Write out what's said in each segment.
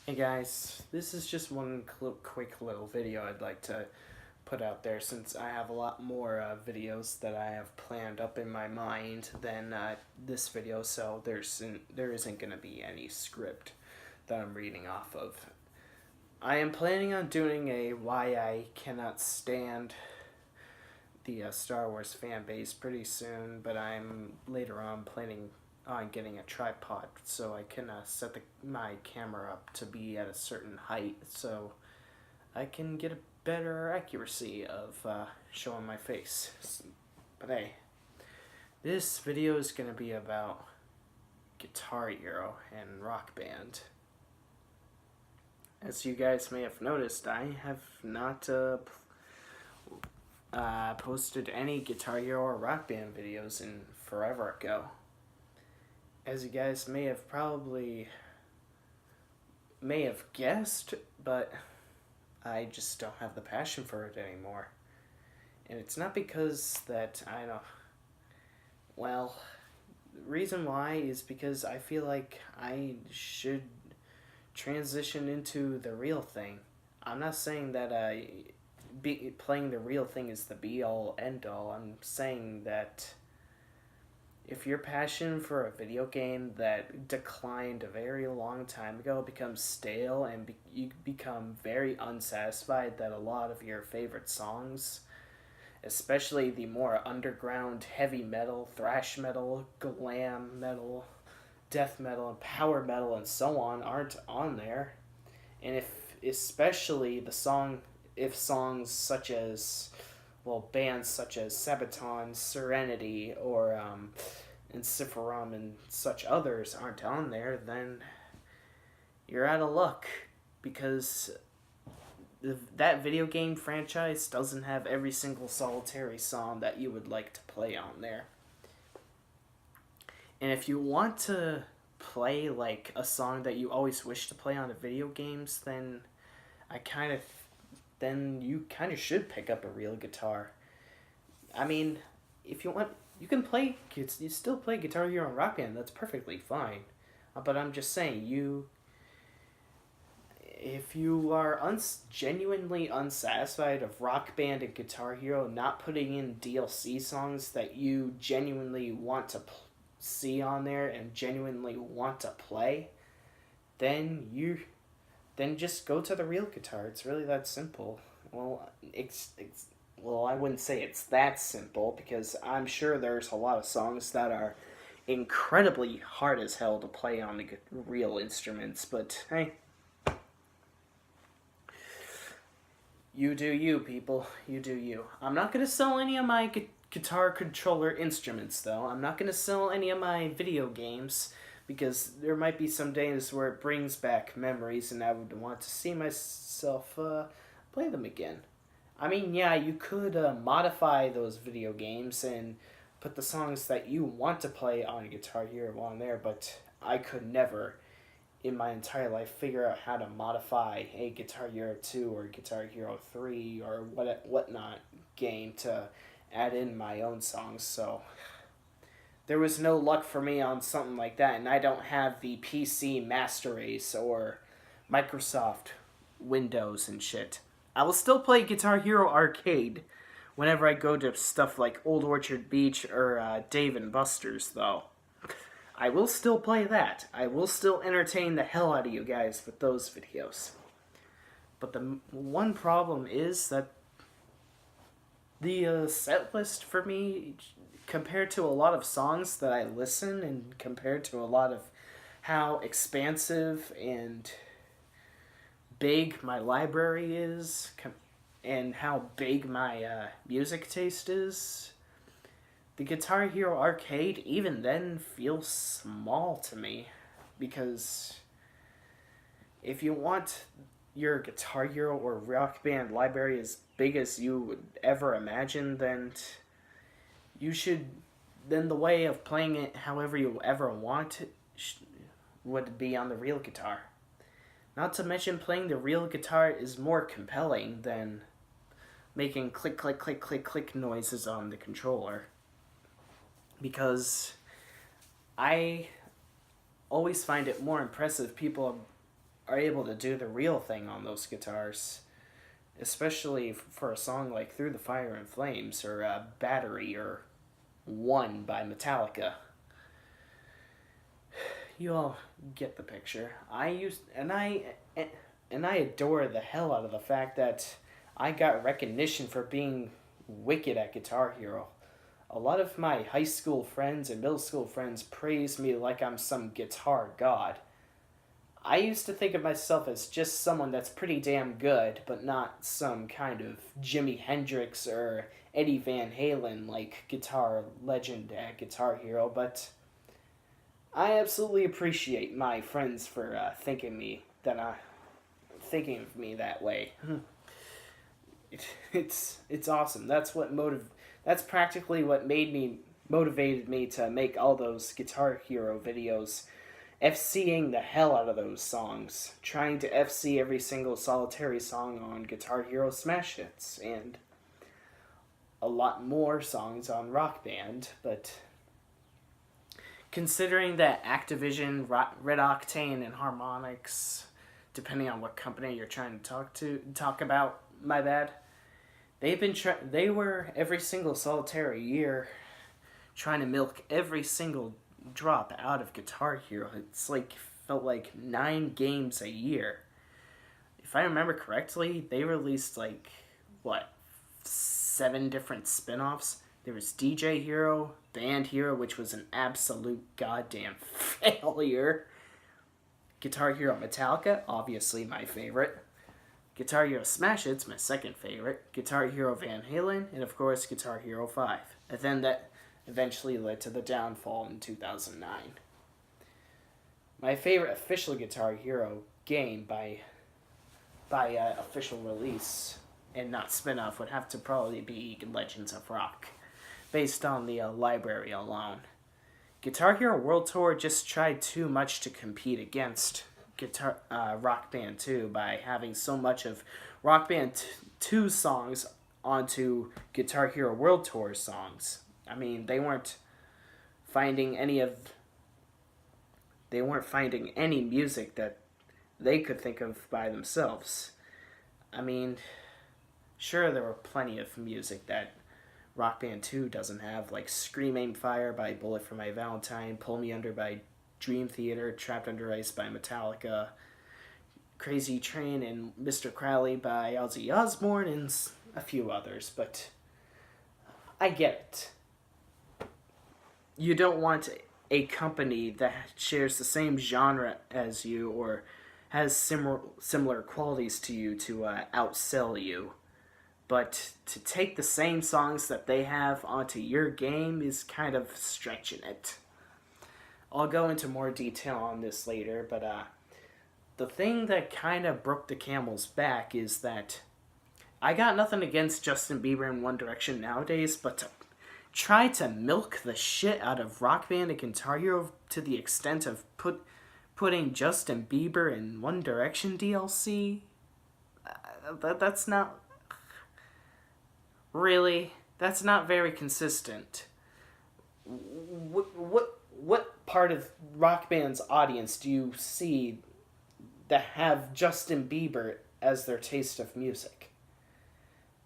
Hey guys, this is just one quick little video I'd like to put out there since I have a lot more videos that I have planned up in my mind than this video, so there isn't going to be any script that I'm reading off of. I am planning on doing a why I cannot stand the Star Wars fan base pretty soon, but I'm later on planning on getting a tripod so I can set my camera up to be at a certain height so I can get a better accuracy of showing my face. But hey, this video is going to be about Guitar Hero and Rock Band. As you guys may have noticed, I have not posted any Guitar Hero or Rock Band videos in forever ago. As you guys may have guessed, but I just don't have the passion for it anymore. And it's not because that I don't. Well, the reason why is because I feel like I should transition into the real thing. I'm not saying that playing the real thing is the be all end all. I'm saying that if your passion for a video game that declined a very long time ago becomes stale and you become very unsatisfied that a lot of your favorite songs, especially the more underground heavy metal, thrash metal, glam metal, death metal, and power metal, and so on, aren't on there, and especially if songs such as, well, bands such as Sabaton, Serenity, or Ensiferum and such others aren't on there, then you're out of luck, because that video game franchise doesn't have every single solitary song that you would like to play on there. And if you want to play like a song that you always wish to play on the video games, then you kind of should pick up a real guitar. I mean, if you want, you still play Guitar Hero and Rock Band. That's perfectly fine. But I'm just saying, if you are genuinely unsatisfied of Rock Band and Guitar Hero not putting in DLC songs that you genuinely want to see on there and genuinely want to play, then just go to the real guitar. It's really that simple. Well, I wouldn't say it's that simple, because I'm sure there's a lot of songs that are incredibly hard as hell to play on the real instruments, but hey, you do you, people. You do you. I'm not going to sell any of my guitar controller instruments, though. I'm not going to sell any of my video games, because there might be some days where it brings back memories and I would want to see myself play them again. I mean, yeah, you could modify those video games and put the songs that you want to play on Guitar Hero on there, but I could never in my entire life figure out how to modify a Guitar Hero 2 or Guitar Hero 3 or whatnot game to add in my own songs, so there was no luck for me on something like that, and I don't have the PC Master Race or Microsoft Windows and shit. I will still play Guitar Hero Arcade whenever I go to stuff like Old Orchard Beach or Dave and Buster's, though. I will still play that. I will still entertain the hell out of you guys with those videos. But the one problem is that the set list for me, compared to a lot of songs that I listen and compared to a lot of how expansive and big my library is and how big my music taste is, the Guitar Hero Arcade even then feels small to me, because if you want your Guitar Hero or Rock Band library as big as you would ever imagine, then the way of playing it however you ever want would be on the real guitar. Not to mention, playing the real guitar is more compelling than making click, click, click, click, click noises on the controller. Because I always find it more impressive people are able to do the real thing on those guitars, especially for a song like Through the Fire and Flames or Battery or One by Metallica. You all get the picture. I adore the hell out of the fact that I got recognition for being wicked at Guitar Hero. A lot of my high school friends and middle school friends praise me like I'm some guitar god. I used to think of myself as just someone that's pretty damn good, but not some kind of Jimi Hendrix or Eddie Van Halen like guitar legend at Guitar Hero, but I absolutely appreciate my friends for thinking of me that way. It's awesome. That's practically what motivated me to make all those Guitar Hero videos, FCing the hell out of those songs, trying to FC every single solitary song on Guitar Hero Smash Hits, and a lot more songs on Rock Band, but considering that Activision, Red Octane, and Harmonix, depending on what company you're trying to talk about, my bad, they were every single solitary year trying to milk every single drop out of Guitar Hero. It's like felt like 9 games a year. If I remember correctly, they released like what 7 different spin-offs. There was DJ Hero, Band Hero, which was an absolute goddamn failure. Guitar Hero Metallica, obviously my favorite. Guitar Hero Smash It's my second favorite. Guitar Hero Van Halen, and of course Guitar Hero 5. And then that eventually led to the downfall in 2009. My favorite official Guitar Hero game by official release and not spin-off would have to probably be Legends of Rock, based on the library alone. Guitar Hero World Tour just tried too much to compete against Rock Band 2 by having so much of Rock Band 2 songs onto Guitar Hero World Tour songs. I mean, they weren't finding any music that they could think of by themselves. I mean, sure, there were plenty of music that Rock Band 2 doesn't have, like Scream Aim Fire by Bullet for My Valentine, Pull Me Under by Dream Theater, Trapped Under Ice by Metallica, Crazy Train and Mr. Crowley by Ozzy Osbourne, and a few others, but I get it. You don't want a company that shares the same genre as you or has similar qualities to you to outsell you. But to take the same songs that they have onto your game is kind of stretching it. I'll go into more detail on this later, but the thing that kind of broke the camel's back is that I got nothing against Justin Bieber and One Direction nowadays, but to try to milk the shit out of Rock Band and Guitar Hero to the extent of putting Justin Bieber in One Direction DLC, that's not... Really? That's not very consistent. What part of Rock Band's audience do you see that have Justin Bieber as their taste of music?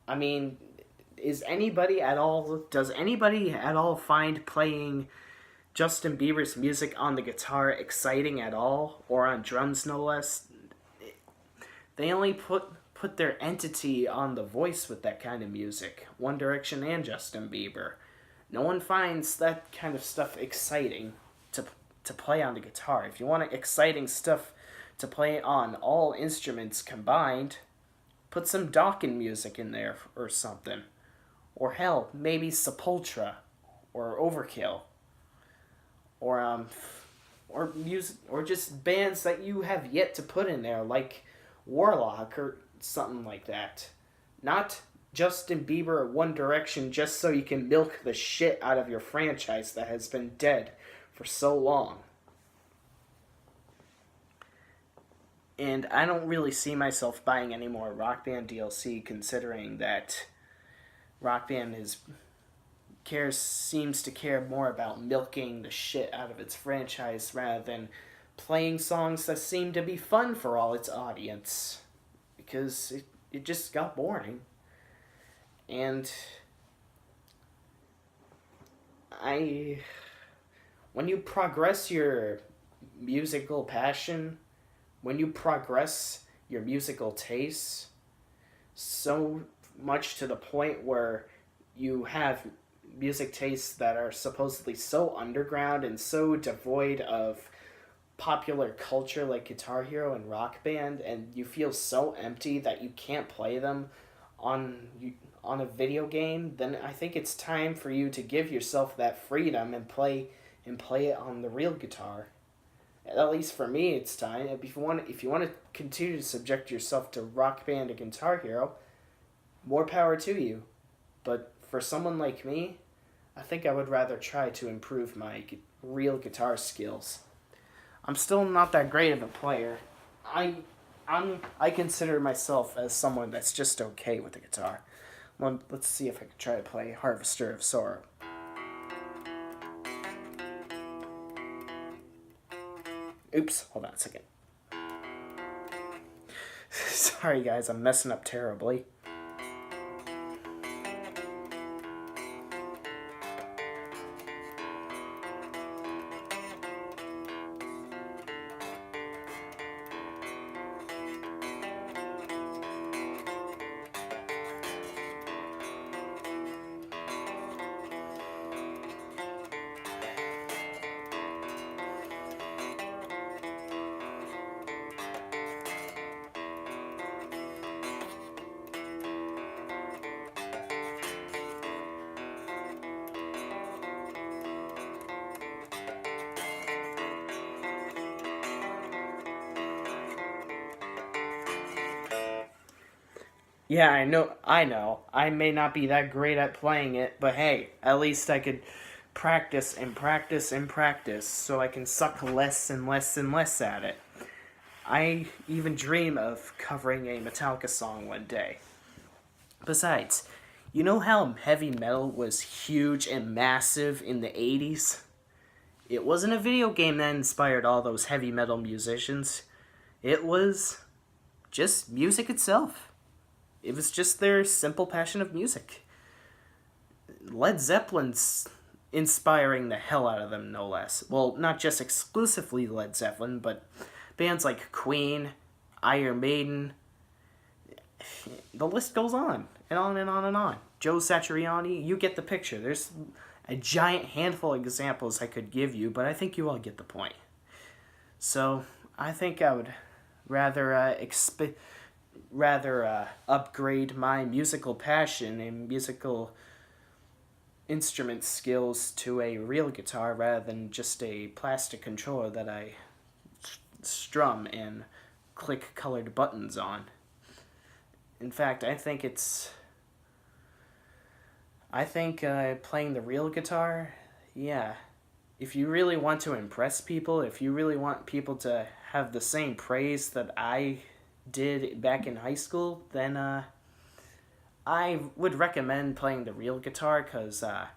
I mean, does anybody at all find playing Justin Bieber's music on the guitar exciting at all, or on drums no less? They only put their entity on the voice with that kind of music. One Direction and Justin Bieber. No one finds that kind of stuff exciting to play on the guitar. If you want exciting stuff to play on all instruments combined, put some Dokken music in there or something. Or hell, maybe Sepultura or Overkill. Or music, or just bands that you have yet to put in there, like Warlock or something like that. Not Justin Bieber or One Direction just so you can milk the shit out of your franchise that has been dead for so long. And I don't really see myself buying any more Rock Band DLC, considering that Rock Band seems to care more about milking the shit out of its franchise rather than playing songs that seem to be fun for all its audience, because it just got boring. And I when you progress your musical passion, when you progress your musical tastes so much to the point where you have music tastes that are supposedly so underground and so devoid of popular culture like Guitar Hero and Rock Band, and you feel so empty that you can't play them on on a video game, then I think it's time for you to give yourself that freedom and play it on the real guitar. At least for me, it's time. If you want to continue to subject yourself to Rock Band and Guitar Hero, more power to you. But for someone like me, I think I would rather try to improve my real guitar skills. I'm still not that great of a player. I consider myself as someone that's just okay with the guitar. Well, let's see if I can try to play Harvester of Sorrow. Oops, hold on a second. Sorry guys, I'm messing up terribly. Yeah, I know. I may not be that great at playing it, but hey, at least I could practice and practice and practice so I can suck less and less and less at it. I even dream of covering a Metallica song one day. Besides, you know how heavy metal was huge and massive in the 80s? It wasn't a video game that inspired all those heavy metal musicians. It was just music itself. It was just their simple passion of music. Led Zeppelin's inspiring the hell out of them, no less. Well, not just exclusively Led Zeppelin, but bands like Queen, Iron Maiden. The list goes on, and on and on and on. Joe Satriani, you get the picture. There's a giant handful of examples I could give you, but I think you all get the point. So, I think I would rather upgrade my musical passion and musical instrument skills to a real guitar rather than just a plastic controller that I strum and click colored buttons on. In fact, I think playing the real guitar, yeah. If you really want to impress people, if you really want people to have the same praise that I did back in high school, then I would recommend playing the real guitar, because the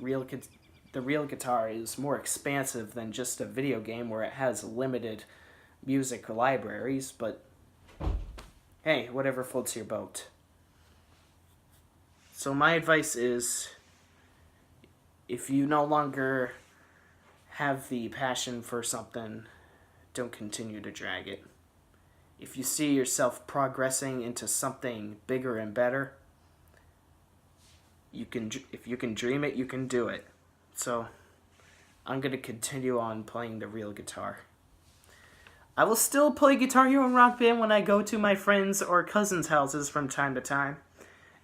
real guitar is more expansive than just a video game where it has limited music libraries, but hey, whatever floats your boat. So my advice is, if you no longer have the passion for something, don't continue to drag it. If you see yourself progressing into something bigger and better, if you can dream it, you can do it. So, I'm going to continue on playing the real guitar. I will still play Guitar Hero and Rock Band when I go to my friends' or cousins' houses from time to time.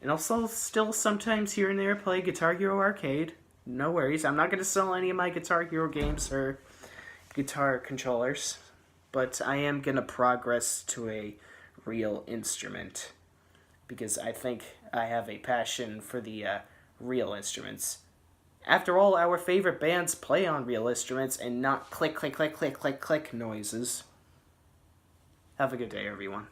And also still sometimes here and there play Guitar Hero Arcade. No worries, I'm not going to sell any of my Guitar Hero games or guitar controllers. But I am going to progress to a real instrument, because I think I have a passion for the real instruments. After all, our favorite bands play on real instruments and not click, click, click, click, click, click noises. Have a good day, everyone.